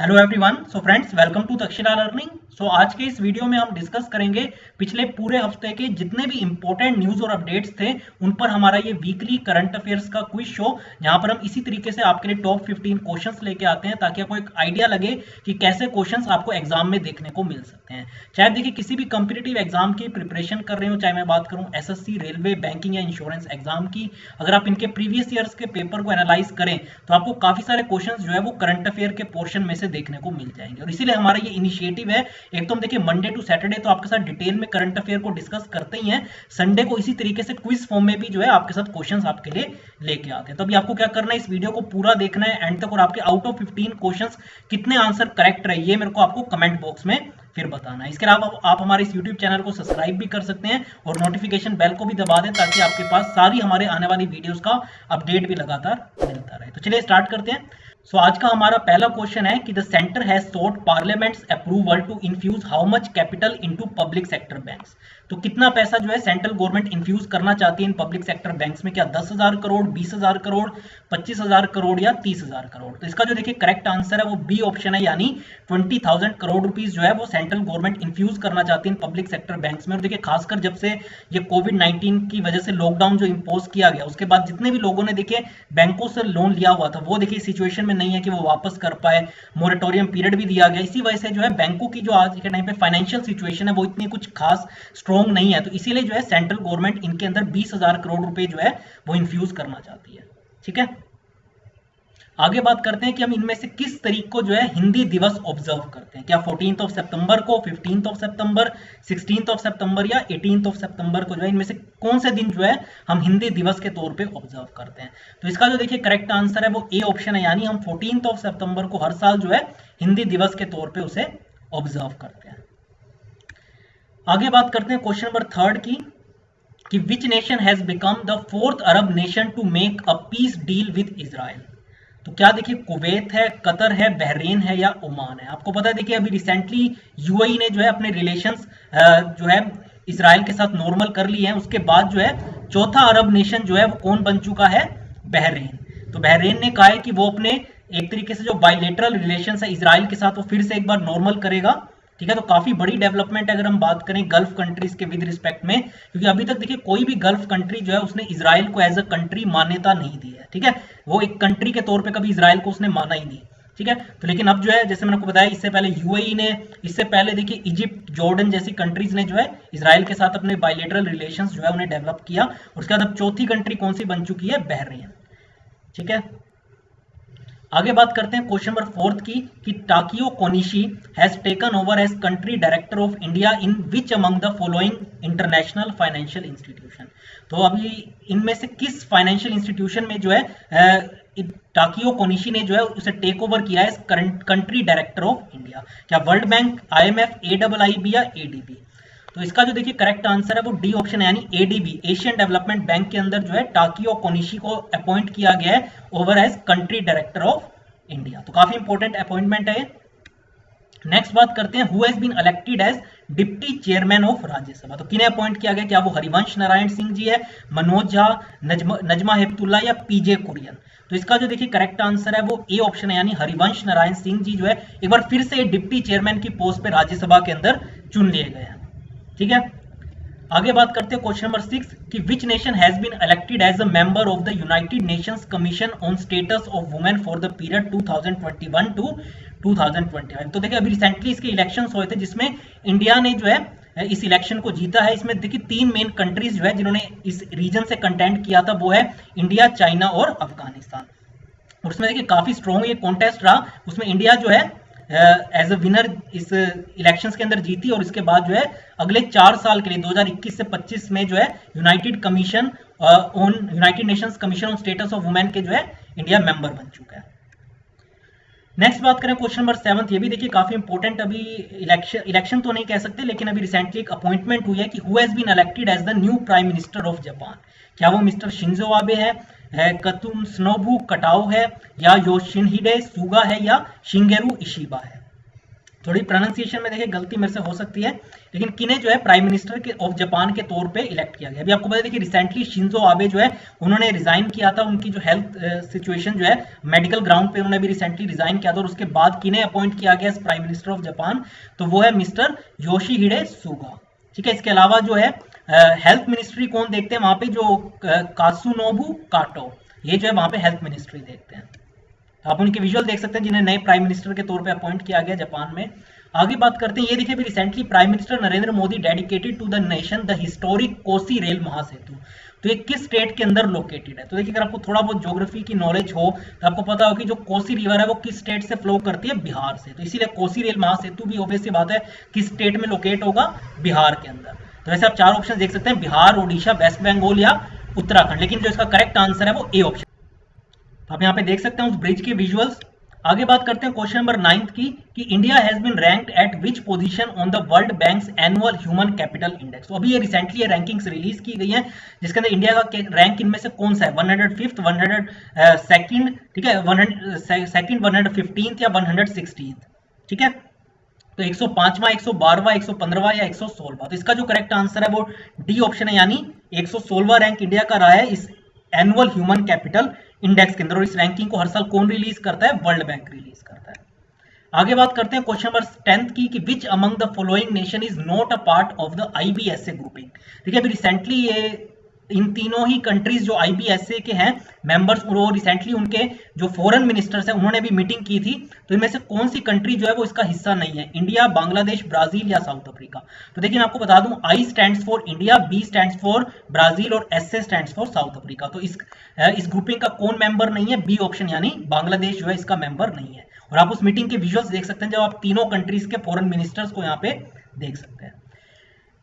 Hello everyone. So friends, welcome to Takshashila learning. आज के इस वीडियो में हम डिस्कस करेंगे पिछले पूरे हफ्ते के जितने भी इंपॉर्टेंट न्यूज और अपडेट्स थे उन पर हमारा ये वीकली करंट अफेयर्स का क्विज शो, जहां पर हम इसी तरीके से आपके लिए टॉप 15 क्वेश्चंस लेके आते हैं ताकि आपको एक आइडिया लगे कि कैसे क्वेश्चंस आपको एग्जाम में देखने को मिल सकते हैं। चाहे देखिए किसी भी कॉम्पिटिटिव एग्जाम की प्रिपरेशन कर रहे हो, चाहे मैं बात करूं एसएससी, रेलवे, बैंकिंग या इंश्योरेंस एग्जाम की, अगर आप इनके प्रीवियस ईयर्स के पेपर को एनालाइज करें तो आपको काफी सारे क्वेश्चंस जो है वो करंट अफेयर के पोर्शन में से देखने को मिल जाएंगे। और इसीलिए हमारा ये इनिशिएटिव है, एक तो हम देखिए मंडे टू सैटरडे तो आपके साथ डिटेल में करंट अफेयर को डिस्कस करते ही हैं, संडे को इसी तरीके से क्विज फॉर्म में भी जो है आपके साथ क्वेश्चंस आपके लिए लेके आते हैं। तो अभी आपको क्या करना है, इस वीडियो को पूरा देखना है एंड तक, और आपके आउट ऑफ 15 क्वेश्चंस कितने आंसर करेक्ट रहे ये मेरे को आपको कमेंट बॉक्स में फिर बताना है। इसके अलावा आप हमारे इस YouTube चैनल को सब्सक्राइब भी कर सकते हैं और नोटिफिकेशन बेल को भी दबा दें ताकि आपके पास सारी हमारे आने वाली वीडियोस का अपडेट भी लगातार मिलता रहे। तो चलिए स्टार्ट करते हैं। आज का हमारा पहला क्वेश्चन है कि the centre has sought parliament's approval to infuse how much capital into public sector banks. तो कितना पैसा जो है सेंट्रल गवर्नमेंट इन्फ्यूज करना चाहती है इन पब्लिक सेक्टर बैंक्स में, क्या 10,000 करोड़, 20,000 करोड़, 25,000 करोड़ या 30,000 करोड़। तो इसका जो देखिए करेक्ट आंसर है वो बी ऑप्शन है, यानी 20,000 करोड़ रुपीस जो है वो सेंट्रल गवर्नमेंट इन्फ्यूज करना चाहती है इन पब्लिक सेक्टर बैंक्स में। और देखिए खासकर जब से ये कोविड-19 की वजह से लॉकडाउन जो इम्पोज किया गया उसके बाद जितने भी लोगों ने देखिए बैंकों से लोन लिया हुआ था वो देखिए सिचुएशन में नहीं है कि वो वापस कर पाए, मोरेटोरियम पीरियड भी दिया गया। इसी वजह से जो है बैंकों की जो आज के टाइम पे फाइनेंशियल सिचुएशन है वो इतनी कुछ खास स्ट्रॉन्ग नहीं है, तो इसीलिए जो है सेंट्रल गवर्नमेंट इनके अंदर 20,000 करोड़ रुपए जो है वो इन्फ्यूज करना चाहती है। ठीक है, आगे बात करते हैं कि हम इनमें से किस तारीख को जो है हिंदी दिवस ऑब्जर्व करते हैं, क्या 14 सितंबर को, 15 सितंबर, 16 सितंबर या 18 सितंबर को जो है इनमें से कौन से दिन जो है हम हिंदी दिवस के तौर पे ऑब्जर्व करते हैं। तो इसका जो देखिए करेक्ट आंसर है वो ए ऑप्शन है, यानी हम 14 सितंबर को हर साल जो है हिंदी दिवस के तौर पे उसे ऑब्जर्व करते हैं। आगे बात करते हैं क्वेश्चन नंबर 3 की कि which nation has become the 4th Arab nation to make a peace deal with Israel. तो क्या देखिए कुवैत है, कतर है, बहरीन है या ओमान है। आपको पता है देखिए अभी रिसेंटली यूएई ने जो है अपने रिलेशंस जो है इजराइल के साथ नॉर्मल कर लिए हैं, उसके बाद जो है चौथा अरब नेशन जो है वो कौन बन चुका है, बहरीन। तो बहरीन ने कहा है कि वो अपने एक तरीके से जो बायलेटरल रिलेशंस है इजराइल के साथ वो फिर से एक बार नॉर्मल करेगा। ठीक है, तो काफी बड़ी डेवलपमेंट है अगर हम बात करें गल्फ कंट्रीज के विद रिस्पेक्ट में, क्योंकि अभी तक देखिए कोई भी गल्फ कंट्री जो है उसने इजराइल को एज अ कंट्री मान्यता नहीं दी है। ठीक है, वो एक कंट्री के तौर पे कभी इजराइल को उसने माना ही नहीं। ठीक है, तो लेकिन अब जो है जैसे मैंने आपको बताया, इससे पहले यूएई ने, इससे पहले देखिए इजिप्ट, जॉर्डन जैसी कंट्रीज ने जो है इजराइल के साथ अपने बायलेटरल रिलेशंस जो है उन्हें डेवलप किया। उसके बाद अब चौथी कंट्री कौन सी बन चुकी है, बहरीन। ठीक है, आगे बात करते हैं क्वेश्चन नंबर 4 की कि Takeo Konishi has taken over as country director of India in which among the following international financial institution. तो अभी इनमें से किस फाइनेंशियल इंस्टीट्यूशन में जो है टाकियो कोनिशी ने जो है उसे टेक ओवर किया है कंट्री डायरेक्टर ऑफ इंडिया, क्या वर्ल्ड बैंक, आईएमएफ, एआईआईबी या एडीबी। तो इसका जो देखिए करेक्ट आंसर है वो डी ऑप्शन है, यानी एडीबी, एशियन डेवलपमेंट बैंक के अंदर जो है टाकियो कोनिशी को अपॉइंट किया गया है over as country director of India. तो काफी इंपॉर्टेंट अपॉइंटमेंट है। नेक्स्ट बात करते हैं who has been elected as deputy chairman of Rajya Sabha. तो किन्हें अपॉइंट किया गया, क्या वो हरिवंश नारायण सिंह जी है, मनोज झा, नजमा हेपतुल्ला या पीजे कुरियन। तो इसका जो देखिए करेक्ट आंसर है वो ए ऑप्शन है, यानी हरिवंश नारायण सिंह जी जो है एक बार फिर से डिप्टी चेयरमैन की पोस्ट पे राज्यसभा के अंदर चुन लिए गए हैं। ठीक है, आगे बात करते हैं क्वेश्चन नंबर 6 कि which nation has been elected as a member of the United Nations commission on status of women for the period 2021 to 2025। तो देखिए अभी रिसेंटली इसके इलेक्शंस हुए थे जिसमें इंडिया ने जो है इस इलेक्शन को जीता है। इसमें देखिए 3 मेन कंट्रीज जो है जिन्होंने इस रीजन से कंटेंट किया था वो है इंडिया, चाइना और अफगानिस्तान। और उसमें देखिए काफी स्ट्रॉन्ग ये कॉन्टेस्ट रहा, उसमें इंडिया जो है एज अ विनर इस इलेक्शंस के अंदर जीती और इसके बाद जो है अगले 4 साल के लिए 2021 से 25 में जो है United Nations commission on status of women के जो है इंडिया मेंबर बन चुका है। नेक्स्ट बात करें क्वेश्चन नंबर 7, ये भी देखिए काफी इंपॉर्टेंट, अभी इलेक्शन तो नहीं कह सकते लेकिन अभी रिसेंटली एक अपॉइंटमेंट हुई है कि who has been elected as the new prime minister of Japan. क्या वो मिस्टर शिंजो आबे है, कतुनोबु कटाओ है या योशिहिडे सुगा है या शिंगेरू इशिबा है। थोड़ी प्रोनाउंसिएशन में देखिए गलती मेरे से हो सकती है, लेकिन किन्हें जो है प्राइम मिनिस्टर के ऑफ जापान के तौर पे इलेक्ट किया गया। अभी आपको पता है कि रिसेंटली शिंजो आबे जो है उन्होंने रिजाइन किया था, उनकी जो हेल्थ सिचुएशन जो है मेडिकल ग्राउंड पे उन्होंने भी रिसेंटली रिजाइन किया था, और उसके बाद किन्हें अपॉइंट किया गया प्राइम मिनिस्टर ऑफ जापान, तो वो है मिस्टर योशिहिडे सुगा। ठीक है, इसके अलावा जो है हेल्थ मिनिस्ट्री कौन देखते हैं वहां पे, जो कात्सुनोबु काटो, ये जो है वहां पे हेल्थ मिनिस्ट्री देखते हैं। आप उनके विजुअल देख सकते हैं जिन्हें नए प्राइम मिनिस्टर के तौर पे अपॉइंट किया गया जापान में। आगे बात करते हैं, ये देखिए भी recently prime minister Narendra Modi dedicated to the nation the historic Kosi rail Mahasetu. तो ये किस स्टेट के अंदर लोकेटेड है? तो देखिए अगर आपको थोड़ा बहुत ज्योग्राफी की नॉलेज हो तो आपको पता हो कि जो कोसी रिवर है वो किस स्टेट से फ्लो करती है, बिहार से। तो इसीलिए कोसी रेल महासेतु भी ऑब्वियस सी बात है किस स्टेट में लोकेट होगा, बिहार के अंदर। तो वैसे आप चार ऑप्शन देख सकते हैं, बिहार, ओडिशा, वेस्ट बंगाल या उत्तराखंड, लेकिन जो इसका करेक्ट आंसर है वो ए ऑप्शन। आप यहाँ पे देख सकते हैं उस ब्रिज के विजुअल्स। आगे बात करते हैं क्वेश्चन नंबर 9 की, कि India has been ranked at which position on the world bank's annual human capital index. तो अभी ये रिसेंटली ये रैंकिंग्स रिलीज की गई है, जिसके अंदर इंडिया का रैंक इनमें से कौन सा है, 105th, 102nd, ठीक है, 102nd, 115th या 116th, ठीक है। तो 105वां, 112वां, 115वां या 116वां। तो इसका जो करेक्ट आंसर है वो डी ऑप्शन है, यानी 116वां रैंक इंडिया का रहा है इस एनुअल ह्यूमन कैपिटल इंडेक्स के अंदर। और इस रैंकिंग को हर साल कौन रिलीज करता है, वर्ल्ड बैंक रिलीज करता है। आगे बात करते हैं क्वेश्चन नंबर 10 की, कि विच among the following nation is not a part of the IBSA grouping. देखिए अभी रिसेंटली ये इन तीनों ही कंट्रीज जो आईबीएसए के हैं मेंबर्स, और वो रिसेंटली उनके जो फॉरेन मिनिस्टर्स हैं उन्होंने भी मीटिंग की थी, तो इनमें से कौन सी कंट्री जो है वो इसका हिस्सा नहीं है, इंडिया, बांग्लादेश, ब्राजील या साउथ अफ्रीका। तो देखिए मैं आपको बता दूं, I stands for India, B stands for Brazil और S A stands for South Africa. तो इस ग्रुपिंग का कौन मेंबर नहीं है, बी ऑप्शन, यानी बांग्लादेश जो है इसका मेंबर नहीं है। और आप उस मीटिंग के विजुअल्स देख सकते हैं जब आप तीनों कंट्रीज के फॉरेन मिनिस्टर्स को यहाँ पे देख सकते हैं।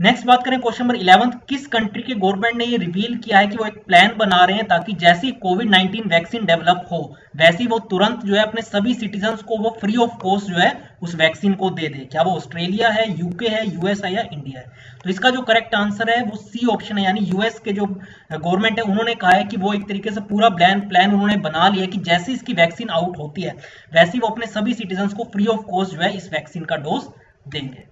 नेक्स्ट बात करें क्वेश्चन नंबर 11, किस कंट्री के गवर्नमेंट ने ये रिवील किया है कि वो एक प्लान बना रहे हैं ताकि जैसी कोविड-19 वैक्सीन डेवलप हो वैसी वो तुरंत जो है अपने सभी सिटीजन्स को वो फ्री ऑफ कॉस्ट जो है उस वैक्सीन को दे दे। क्या वो ऑस्ट्रेलिया है, यूके है, यूएस है या इंडिया है? तो इसका जो करेक्ट आंसर है वो सी ऑप्शन है, यानी यूएस के जो गवर्नमेंट है उन्होंने कहा है कि वो एक तरीके से पूरा प्लान उन्होंने बना लिया कि जैसे इसकी वैक्सीन आउट होती है वैसे वो अपने सभी सिटीजन्स को फ्री ऑफ कॉस्ट जो है इस वैक्सीन का डोज देंगे।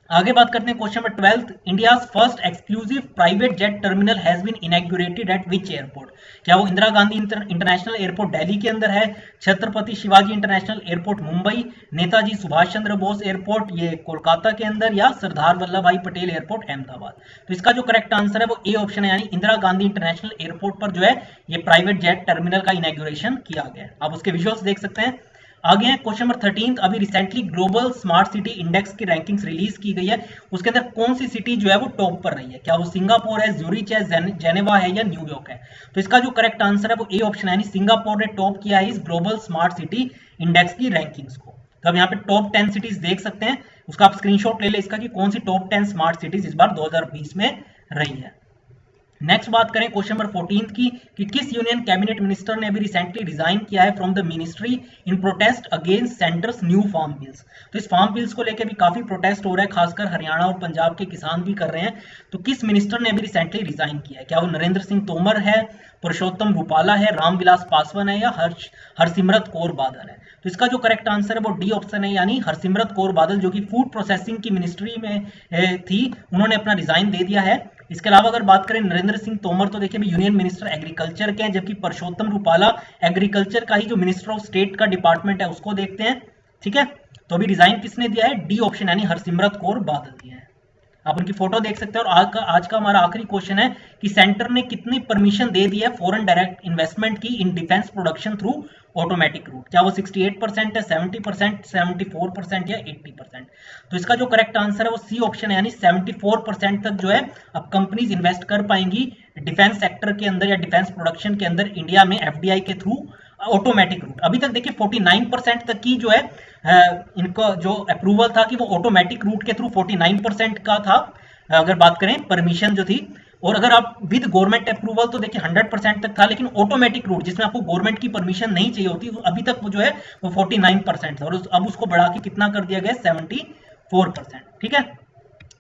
आगे बात करते हैं question number 12, India's first exclusive private jet terminal has been inaugurated at which airport. क्या वो इंदिरा गांधी इंटरनेशनल एयरपोर्ट दिल्ली के अंदर है, Chhatrapati Shivaji international airport Mumbai, Netaji Subhash Chandra Bose airport ये कोलकाता के अंदर, या सरदार वल्लभ भाई पटेल एयरपोर्ट अहमदाबाद। तो इसका जो करेक्ट आंसर है वो ए ऑप्शन है, यानी इंदिरा गांधी इंटरनेशनल एयरपोर्ट पर जो है ये प्राइवेट जेट टर्मिनल का इनॉग्रेशन किया गया। आप उसके विजुअल्स देख सकते हैं। आगे है क्वेश्चन नंबर 13, अभी recently global smart city index की रैंकिंग्स रिलीज की गई है, उसके अंदर कौन सी सिटी जो है वो टॉप पर रही है? क्या वो सिंगापुर है, ज्यूरिच है, जेनेवा है या न्यूयॉर्क है? तो इसका जो करेक्ट आंसर है वो ए ऑप्शन है, यानी सिंगापुर ने टॉप किया है इस ग्लोबल स्मार्ट सिटी इंडेक्स की रैंकिंग्स को। तो अब यहाँ पे टॉप 10 सिटीज देख सकते हैं, उसका आप स्क्रीनशॉट ले ले इसका कि कौन सी टॉप 10 स्मार्ट सिटीज इस बार 2020 में रही है। नेक्स्ट बात करें क्वेश्चन नंबर 14 की, कि किस यूनियन कैबिनेट मिनिस्टर ने अभी रिसेंटली रिजाइन किया है from the ministry in protest against centre's new farm bills. तो इस फार्म बिल्स को लेकर भी काफी प्रोटेस्ट हो रहा है, खासकर हरियाणा और पंजाब के किसान भी कर रहे हैं। तो किस मिनिस्टर ने अभी रिसेंटली रिजाइन किया है? क्या वो नरेंद्र सिंह तोमर है, पुरुषोत्तम रूपाला है, रामविलास पासवान है या हरसिमरत कौर बादल है? तो इसका जो करेक्ट आंसर है वो डी ऑप्शन है, यानी हरसिमरत कौर बादल, जो कि फूड प्रोसेसिंग की मिनिस्ट्री में थी, उन्होंने अपना रिजाइन दे दिया है। इसके अलावा अगर बात करें नरेंद्र सिंह तोमर, तो देखिए यूनियन मिनिस्टर एग्रीकल्चर के हैं, जबकि पुरुषोत्तम रूपाला एग्रीकल्चर का ही जो मिनिस्टर ऑफ स्टेट का डिपार्टमेंट है उसको देखते हैं। ठीक है, तो अभी रिजाइन किसने दिया है? डी ऑप्शन, यानी हरसिमरत कौर बादल दिया है। आप उनकी फोटो देख सकते हैं। और आज का हमारा आखिरी क्वेश्चन है कि सेंटर ने कितनी परमिशन दे दी है फॉरेन डायरेक्ट इन्वेस्टमेंट की in defence production through automatic route? क्या वो 68% है, 70%, 74% या 80%? तो इसका जो करेक्ट आंसर है वो सी ऑप्शन है, यानी 74% तक जो है अब कंपनीज इन्वेस्ट कर पाएंगी डिफेंस सेक्टर के अंदर या डिफेंस प्रोडक्शन के अंदर इंडिया में एफडीआई के थ्रू ऑटोमेटिक रूट। अभी तक देखिए 49% तक की जो है इनको जो अप्रूवल था कि वो ऑटोमेटिक रूट के थ्रू 49% का था, अगर बात करें परमिशन जो थी। और अगर आप विद गवर्नमेंट अप्रूवल तो देखिए 100% तक था, लेकिन ऑटोमेटिक रूट जिसमें आपको गवर्नमेंट की परमिशन नहीं चाहिए होती, अभी तक वो जो है वो 49% था, और अब उसको बढ़ा के कितना कर दिया गया? 74%। ठीक है,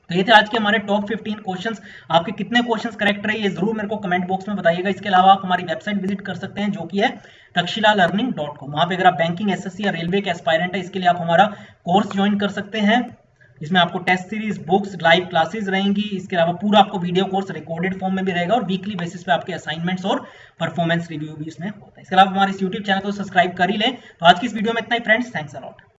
तो ये थे आज के हमारे टॉप 15 क्वेश्चंस। आपके कितने क्वेश्चंस करेक्ट रहे ये जरूर मेरे को कमेंट बॉक्स में बताइएगा। इसके अलावा आप हमारी वेबसाइट विजिट कर सकते हैं जो कि है takshilalearning.com। वहां पे अगर आप बैंकिंग, एसएससी या रेलवे के एस्पायरेंट है, इसके लिए आप हमारा कोर्स ज्वाइन कर सकते हैं। इसमें आपको test series, books, live classes रहेंगी। इसके अलावा पूरा आपको वीडियो कोर्स रिकॉर्डेड फॉर्म में भी रहेगा और वीकली बेसिस पे आपके असाइनमेंट्स और परफॉर्मेंस रिव्यू भी इसमें होता है। इसके अलावा हमारे यूट्यूब चैनल को सब्सक्राइब कर ही लें। तो आज की इस वीडियो में इतना ही फ्रेंड्स, थैंक्स अ लॉट।